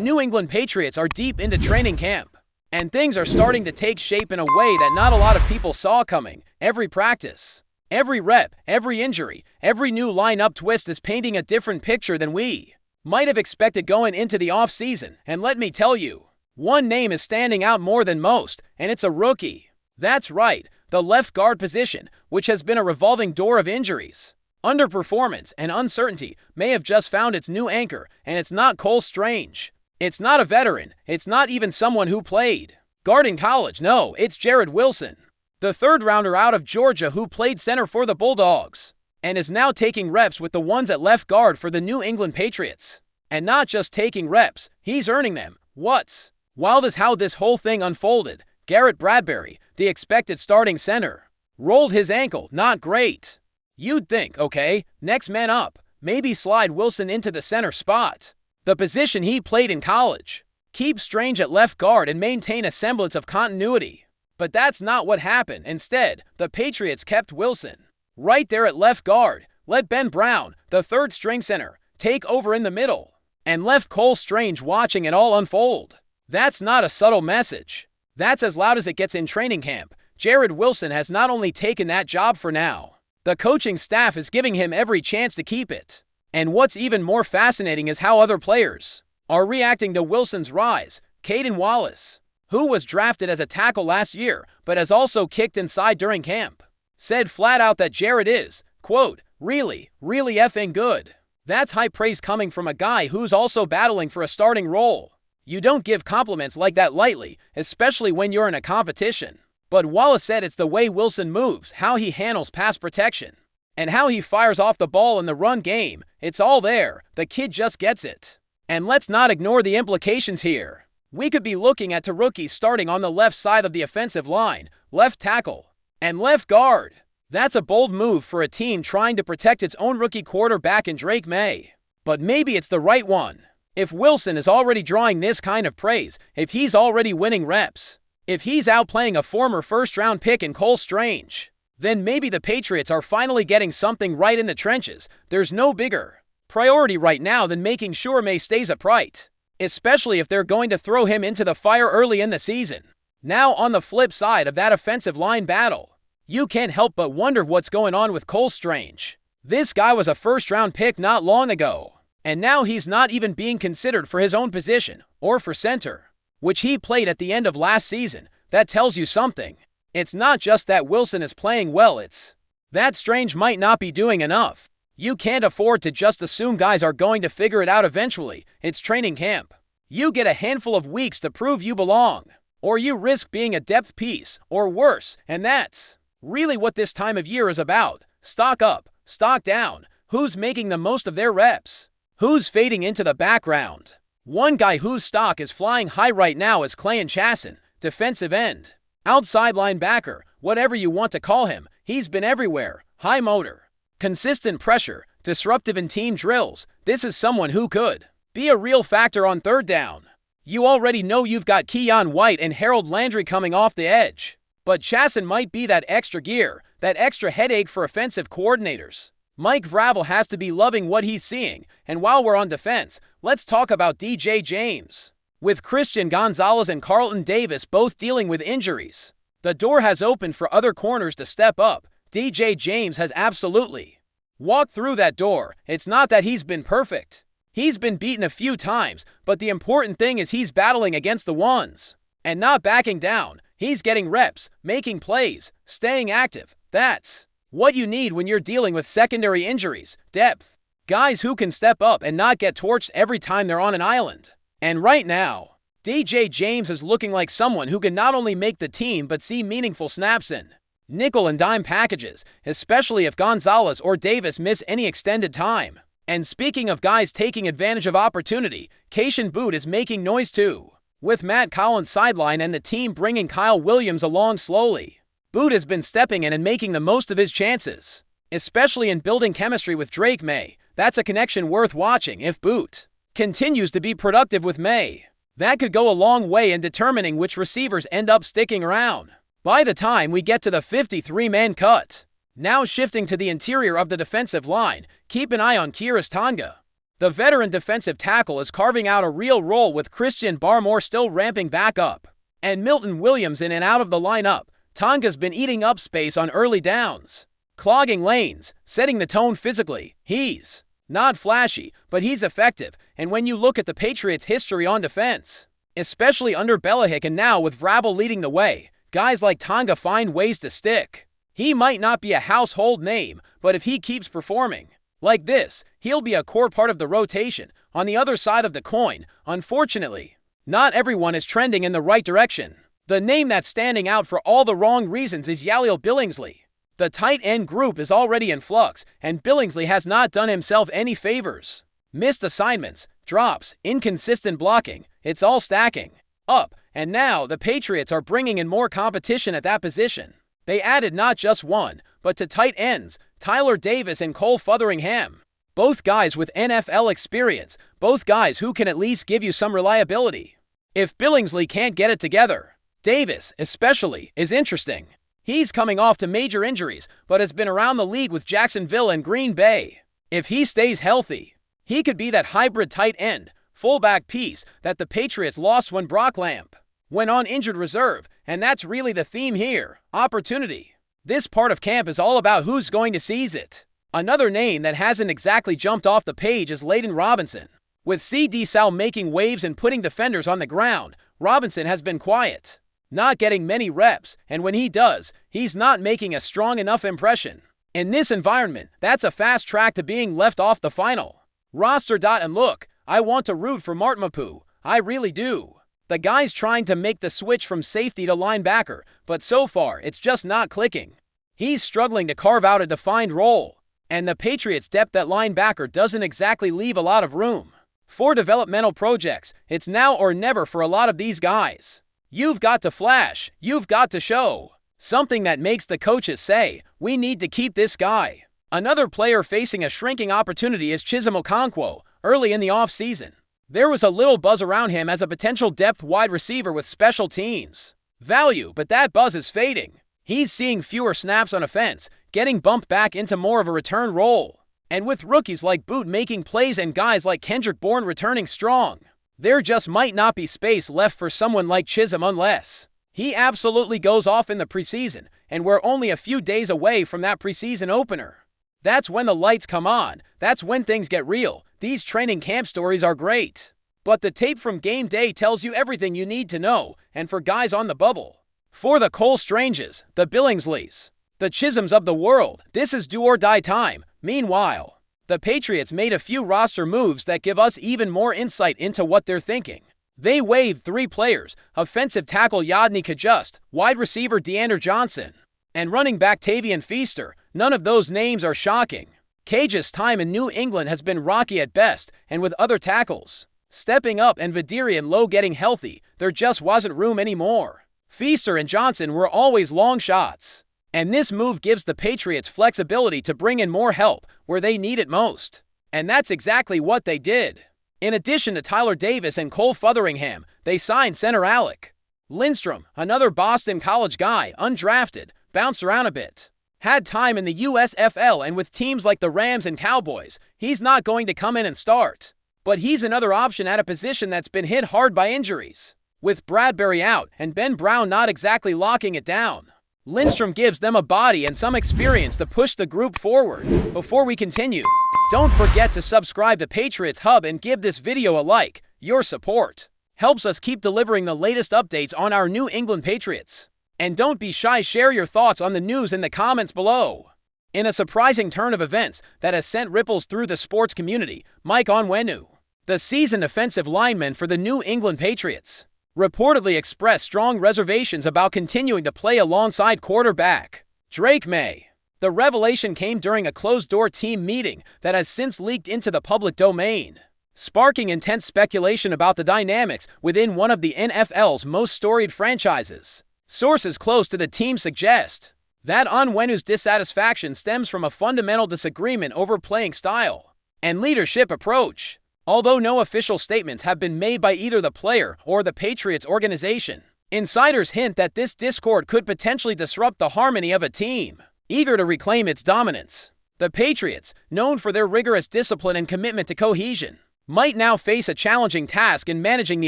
New England Patriots are deep into training camp, and things are starting to take shape in a way that not a lot of people saw coming. Every practice, every rep, every injury, every new lineup twist is painting a different picture than we might have expected going into the offseason. And let me tell you, one name is standing out more than most, and it's a rookie. That's right, the left guard position, which has been a revolving door of injuries, underperformance, and uncertainty, may have just found its new anchor, and it's not Cole Strange. It's not a veteran. It's not even someone who played guard in college. No, it's Jarrett Wilson, the third-rounder out of Georgia who played center for the Bulldogs and is now taking reps with the ones at left guard for the New England Patriots. And not just taking reps, he's earning them. What's wild is how this whole thing unfolded. Garrett Bradbury, the expected starting center, rolled his ankle. Not great. You'd think, okay, next man up, maybe slide Wilson into the center spot, the position he played in college. Keep Strange at left guard and maintain a semblance of continuity. But that's not what happened. Instead, the Patriots kept Wilson right there at left guard, let Ben Brown, the third-string center, take over in the middle, and left Cole Strange watching it all unfold. That's not a subtle message. That's as loud as it gets in training camp. Jarrett Wilson has not only taken that job for now, the coaching staff is giving him every chance to keep it. And what's even more fascinating is how other players are reacting to Wilson's rise. Caden Wallace, who was drafted as a tackle last year but has also kicked inside during camp, said flat out that Jarrett is, quote, really effing good. That's high praise coming from a guy who's also battling for a starting role. You don't give compliments like that lightly, especially when you're in a competition. But Wallace said it's the way Wilson moves, how he handles pass protection, and how he fires off the ball in the run game. It's all there. The kid just gets it. And let's not ignore the implications here. We could be looking at two rookies starting on the left side of the offensive line, left tackle and left guard. That's a bold move for a team trying to protect its own rookie quarterback in May. But maybe it's the right one. If Wilson is already drawing this kind of praise, if he's already winning reps, if he's outplaying a former first-round pick in Cole Strange, then maybe the Patriots are finally getting something right in the trenches. There's no bigger priority right now than making sure May stays upright, especially if they're going to throw him into the fire early in the season. Now on the flip side of that offensive line battle, you can't help but wonder what's going on with Cole Strange. This guy was a first-round pick not long ago, and now he's not even being considered for his own position, or for center, which he played at the end of last season. That tells you something. It's not just that Wilson is playing well, it's that Strange might not be doing enough. You can't afford to just assume guys are going to figure it out eventually. It's training camp. You get a handful of weeks to prove you belong, or you risk being a depth piece, or worse, and that's really what this time of year is about. Stock up, stock down. Who's making the most of their reps? Who's fading into the background? One guy whose stock is flying high right now is Clayton Chasson, defensive end, outside linebacker, whatever you want to call him. He's been everywhere. High motor, consistent pressure, disruptive in team drills. This is someone who could be a real factor on third down. You already know you've got Keon White and Harold Landry coming off the edge, but Chasson might be that extra gear, that extra headache for offensive coordinators. Mike Vrabel has to be loving what he's seeing. And while we're on defense, let's talk about DJ James. With Christian Gonzalez and Carlton Davis both dealing with injuries, the door has opened for other corners to step up. DJ James has absolutely walked through that door. It's not that he's been perfect. He's been beaten a few times, but the important thing is he's battling against the ones and not backing down. He's getting reps, making plays, staying active. That's what you need when you're dealing with secondary injuries. Depth. Guys who can step up and not get torched every time they're on an island. And right now, DJ James is looking like someone who can not only make the team but see meaningful snaps in nickel and dime packages, especially if Gonzalez or Davis miss any extended time. And speaking of guys taking advantage of opportunity, Kayshon Boutte is making noise too, with Matt Collins sideline and the team bringing Kyle Williams along slowly. Boutte has been stepping in and making the most of his chances, especially in building chemistry with May. That's a connection worth watching. If Boutte continues to be productive with May, that could go a long way in determining which receivers end up sticking around by the time we get to the 53-man cut. Now shifting to the interior of the defensive line, keep an eye on Khyiris Tonga. The veteran defensive tackle is carving out a real role with Christian Barmore still ramping back up. And Milton Williams in and out of the lineup. Tonga's been eating up space on early downs, clogging lanes, setting the tone physically. He's not flashy, but he's effective, and when you look at the Patriots' history on defense, especially under Belichick and now with Vrabel leading the way, guys like Tonga find ways to stick. He might not be a household name, but if he keeps performing like this, he'll be a core part of the rotation. On the other side of the coin, unfortunately, not everyone is trending in the right direction. The name that's standing out for all the wrong reasons is Yaliel Billingsley. The tight end group is already in flux, and Billingsley has not done himself any favors. Missed assignments, drops, inconsistent blocking, it's all stacking up, and now the Patriots are bringing in more competition at that position. They added not just one, but two tight ends, Tyler Davis and Cole Fotheringham. Both guys with NFL experience, both guys who can at least give you some reliability. If Billingsley can't get it together, Davis, especially, is interesting. He's coming off to major injuries, but has been around the league with Jacksonville and Green Bay. If he stays healthy, he could be that hybrid tight end, fullback piece that the Patriots lost when Brock Lamp went on injured reserve, and that's really the theme here, opportunity. This part of camp is all about who's going to seize it. Another name that hasn't exactly jumped off the page is Layden Robinson. With C.D. Sal making waves and putting defenders on the ground, Robinson has been quiet, not getting many reps, and when he does, he's not making a strong enough impression. In this environment, that's a fast track to being left off the final roster. And look, I want to root for Martin Mapu, I really do. The guy's trying to make the switch from safety to linebacker, but so far it's just not clicking. He's struggling to carve out a defined role, and the Patriots' depth at linebacker doesn't exactly leave a lot of room for developmental projects. It's now or never for a lot of these guys. You've got to flash, you've got to show something that makes the coaches say, we need to keep this guy. Another player facing a shrinking opportunity is Chisom Okonkwo. Early in the offseason, there was a little buzz around him as a potential depth wide receiver with special teams value, but that buzz is fading. He's seeing fewer snaps on offense, getting bumped back into more of a return role. And with rookies like Boot making plays and guys like Kendrick Bourne returning strong, there just might not be space left for someone like Chisom unless he absolutely goes off in the preseason, and we're only a few days away from that preseason opener. That's when the lights come on. That's when things get real. These training camp stories are great, but the tape from game day tells you everything you need to know, and for guys on the bubble, for the Cole Stranges, the Billingsleys, the Chisoms of the world, this is do or die time. Meanwhile, the Patriots made a few roster moves that give us even more insight into what they're thinking. They waived 3 players, offensive tackle Yodny Kajust, wide receiver Deandre Johnson, and running back Tavian Feaster. None of those names are shocking. Cage's time in New England has been rocky at best, and with other tackles stepping up and Vidirian Lowe getting healthy, there just wasn't room anymore. Feaster and Johnson were always long shots, and this move gives the Patriots flexibility to bring in more help where they need it most. And that's exactly what they did. In addition to Tyler Davis and Cole Fotheringham, they signed center Alec Lindstrom, another Boston College guy, undrafted, bounced around a bit, had time in the USFL, and with teams like the Rams and Cowboys, he's not going to come in and start. But he's another option at a position that's been hit hard by injuries. With Bradbury out and Ben Brown not exactly locking it down, Lindstrom gives them a body and some experience to push the group forward. Before we continue, don't forget to subscribe to Patriots Hub and give this video a like. Your support helps us keep delivering the latest updates on our New England Patriots. And don't be shy, share your thoughts on the news in the comments below. In a surprising turn of events that has sent ripples through the sports community, Mike Onwenu, the seasoned offensive lineman for the New England Patriots, reportedly expressed strong reservations about continuing to play alongside quarterback Drake May. The revelation came during a closed-door team meeting that has since leaked into the public domain, sparking intense speculation about the dynamics within one of the NFL's most storied franchises. Sources close to the team suggest that Onwenu's dissatisfaction stems from a fundamental disagreement over playing style and leadership approach. Although no official statements have been made by either the player or the Patriots organization, insiders hint that this discord could potentially disrupt the harmony of a team eager to reclaim its dominance. The Patriots, known for their rigorous discipline and commitment to cohesion, might now face a challenging task in managing the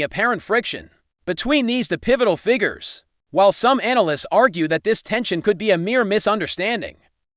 apparent friction between these two pivotal figures. While some analysts argue that this tension could be a mere misunderstanding,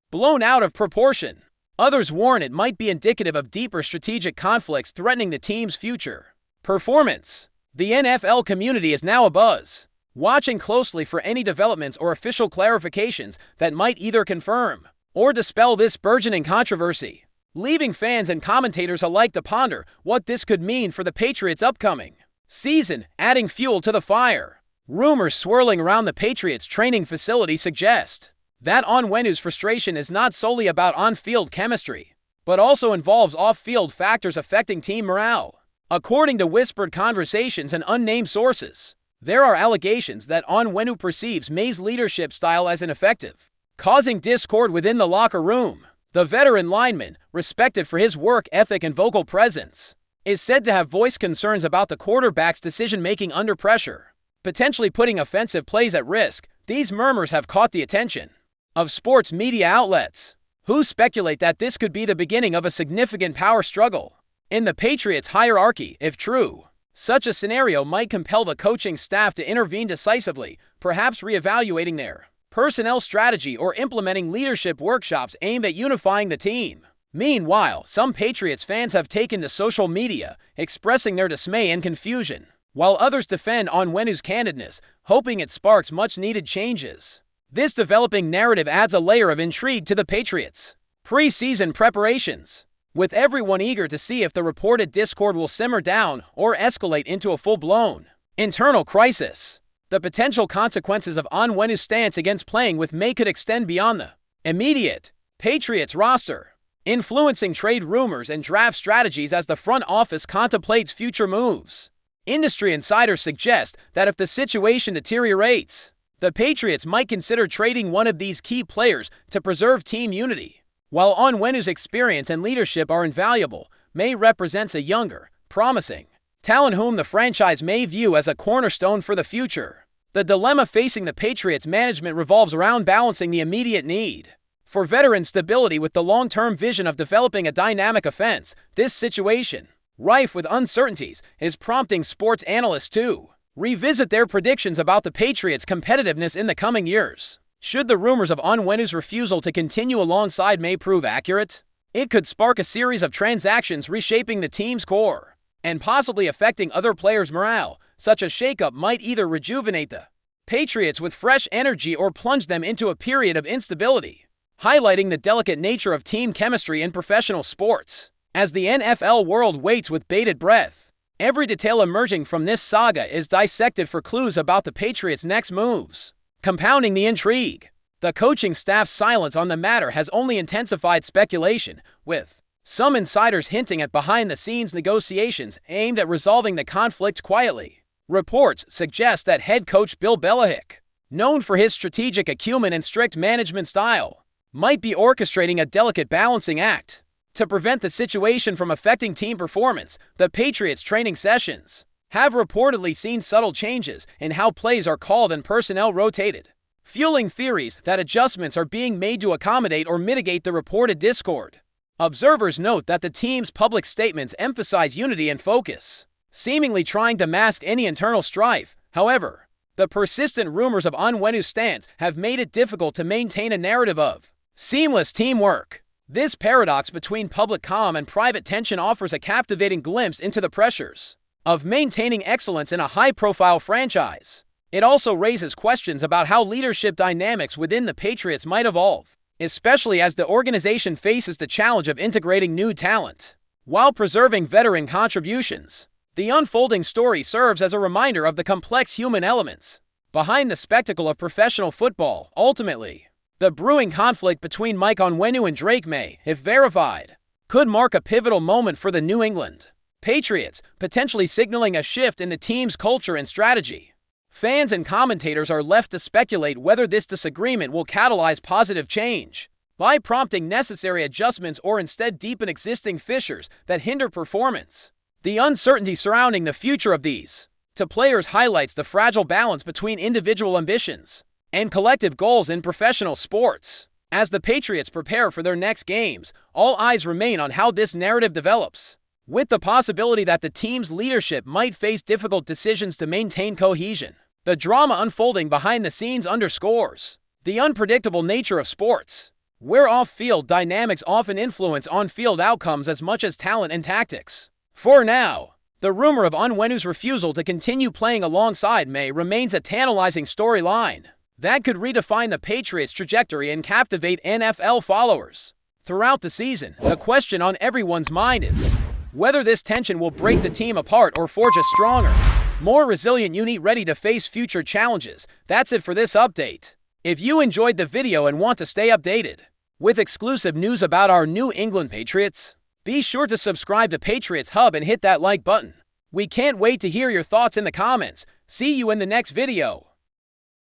blown out of proportion, others warn it might be indicative of deeper strategic conflicts threatening the team's future performance. The NFL community is now abuzz, watching closely for any developments or official clarifications that might either confirm or dispel this burgeoning controversy, leaving fans and commentators alike to ponder what this could mean for the Patriots' upcoming season, adding fuel to the fire. Rumors swirling around the Patriots' training facility suggest that Onwenu's frustration is not solely about on-field chemistry, but also involves off-field factors affecting team morale. According to whispered conversations and unnamed sources, there are allegations that Onwenu perceives May's leadership style as ineffective, causing discord within the locker room. The veteran lineman, respected for his work ethic and vocal presence, is said to have voiced concerns about the quarterback's decision-making under pressure, potentially putting offensive plays at risk. These murmurs have caught the attention of sports media outlets, who speculate that this could be the beginning of a significant power struggle in the Patriots' hierarchy. If true, such a scenario might compel the coaching staff to intervene decisively, perhaps reevaluating their personnel strategy or implementing leadership workshops aimed at unifying the team. Meanwhile, some Patriots fans have taken to social media, expressing their dismay and confusion, while others defend Onwenu's candidness, hoping it sparks much-needed changes. This developing narrative adds a layer of intrigue to the Patriots' preseason preparations, with everyone eager to see if the reported discord will simmer down or escalate into a full-blown internal crisis. The potential consequences of Onwenu's stance against playing with May could extend beyond the immediate Patriots roster, influencing trade rumors and draft strategies as the front office contemplates future moves. Industry insiders suggest that if the situation deteriorates, the Patriots might consider trading one of these key players to preserve team unity. While Onwenu's experience and leadership are invaluable, May represents a younger, promising talent whom the franchise may view as a cornerstone for the future. The dilemma facing the Patriots management revolves around balancing the immediate need for veteran stability with the long-term vision of developing a dynamic offense. This situation, rife with uncertainties, is prompting sports analysts to revisit their predictions about the Patriots' competitiveness in the coming years. Should the rumors of Onwenu's refusal to continue alongside May prove accurate, it could spark a series of transactions reshaping the team's core and possibly affecting other players' morale. Such a shakeup might either rejuvenate the Patriots with fresh energy or plunge them into a period of instability, highlighting the delicate nature of team chemistry in professional sports. As the NFL world waits with bated breath, every detail emerging from this saga is dissected for clues about the Patriots' next moves. Compounding the intrigue, the coaching staff's silence on the matter has only intensified speculation, with some insiders hinting at behind-the-scenes negotiations aimed at resolving the conflict quietly. Reports suggest that head coach Bill Belichick, known for his strategic acumen and strict management style, might be orchestrating a delicate balancing act to prevent the situation from affecting team performance. The Patriots' training sessions have reportedly seen subtle changes in how plays are called and personnel rotated, fueling theories that adjustments are being made to accommodate or mitigate the reported discord. Observers note that the team's public statements emphasize unity and focus, seemingly trying to mask any internal strife. However, the persistent rumors of Onwenu's stance have made it difficult to maintain a narrative of seamless teamwork. This paradox between public calm and private tension offers a captivating glimpse into the pressures of maintaining excellence in a high-profile franchise. It also raises questions about how leadership dynamics within the Patriots might evolve, especially as the organization faces the challenge of integrating new talent while preserving veteran contributions. The unfolding story serves as a reminder of the complex human elements behind the spectacle of professional football. Ultimately, the brewing conflict between Mike Onwenu and Drake May, if verified, could mark a pivotal moment for the New England Patriots, potentially signaling a shift in the team's culture and strategy. Fans and commentators are left to speculate whether this disagreement will catalyze positive change by prompting necessary adjustments or instead deepen existing fissures that hinder performance. The uncertainty surrounding the future of these two players highlights the fragile balance between individual ambitions and collective goals in professional sports. As the Patriots prepare for their next games, all eyes remain on how this narrative develops, with the possibility that the team's leadership might face difficult decisions to maintain cohesion. The drama unfolding behind the scenes underscores the unpredictable nature of sports, where off-field dynamics often influence on-field outcomes as much as talent and tactics. For now, the rumor of Onwenu's refusal to continue playing alongside May remains a tantalizing storyline that could redefine the Patriots' trajectory and captivate NFL followers. Throughout the season, the question on everyone's mind is whether this tension will break the team apart or forge a stronger, more resilient unit ready to face future challenges. That's it for this update. If you enjoyed the video and want to stay updated with exclusive news about our New England Patriots, be sure to subscribe to Patriots Hub and hit that like button. We can't wait to hear your thoughts in the comments. See you in the next video.